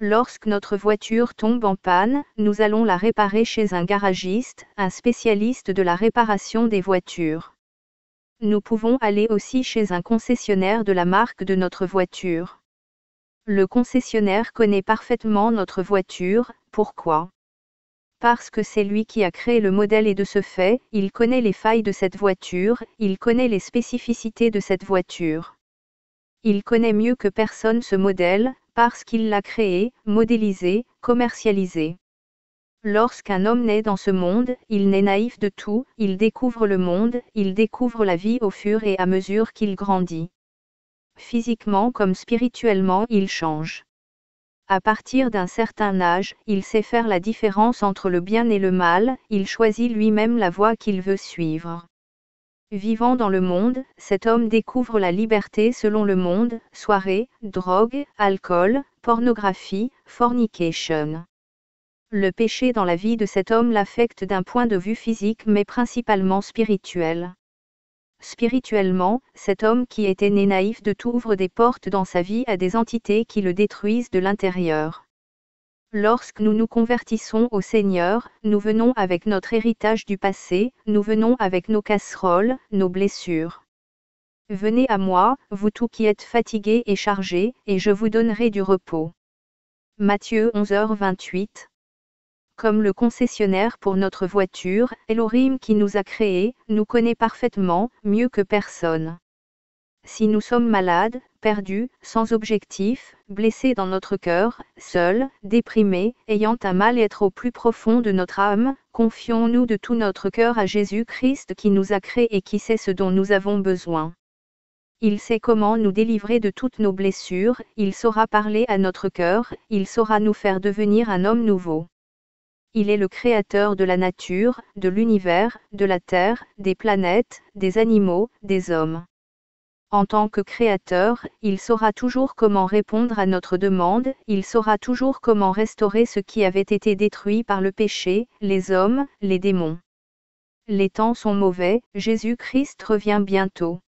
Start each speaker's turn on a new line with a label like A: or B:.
A: Lorsque notre voiture tombe en panne, nous allons la réparer chez un garagiste, un spécialiste de la réparation des voitures. Nous pouvons aller aussi chez un concessionnaire de la marque de notre voiture. Le concessionnaire connaît parfaitement notre voiture, pourquoi ? Parce que c'est lui qui a créé le modèle et de ce fait, il connaît les failles de cette voiture, il connaît les spécificités de cette voiture. Il connaît mieux que personne ce modèle, parce qu'il l'a créé, modélisé, commercialisé. Lorsqu'un homme naît dans ce monde, il naît naïf de tout, il découvre le monde, il découvre la vie au fur et à mesure qu'il grandit. Physiquement comme spirituellement il change. À partir d'un certain âge, il sait faire la différence entre le bien et le mal, il choisit lui-même la voie qu'il veut suivre. Vivant dans le monde, cet homme découvre la liberté selon le monde, soirée, drogue, alcool, pornographie, fornication. Le péché dans la vie de cet homme l'affecte d'un point de vue physique mais principalement spirituel. Spirituellement, cet homme qui était né naïf de tout ouvre des portes dans sa vie à des entités qui le détruisent de l'intérieur. Lorsque nous nous convertissons au Seigneur, nous venons avec notre héritage du passé, nous venons avec nos casseroles, nos blessures. Venez à moi, vous tous qui êtes fatigués et chargés, et je vous donnerai du repos. Matthieu 11h28. Comme le concessionnaire pour notre voiture, Elohim qui nous a créés, nous connaît parfaitement, mieux que personne. Si nous sommes malades, perdus, sans objectif, blessés dans notre cœur, seuls, déprimés, ayant un mal-être au plus profond de notre âme, confions-nous de tout notre cœur à Jésus-Christ qui nous a créés et qui sait ce dont nous avons besoin. Il sait comment nous délivrer de toutes nos blessures, il saura parler à notre cœur, il saura nous faire devenir un homme nouveau. Il est le créateur de la nature, de l'univers, de la terre, des planètes, des animaux, des hommes. En tant que créateur, il saura toujours comment répondre à notre demande, il saura toujours comment restaurer ce qui avait été détruit par le péché, les hommes, les démons. Les temps sont mauvais, Jésus-Christ revient bientôt.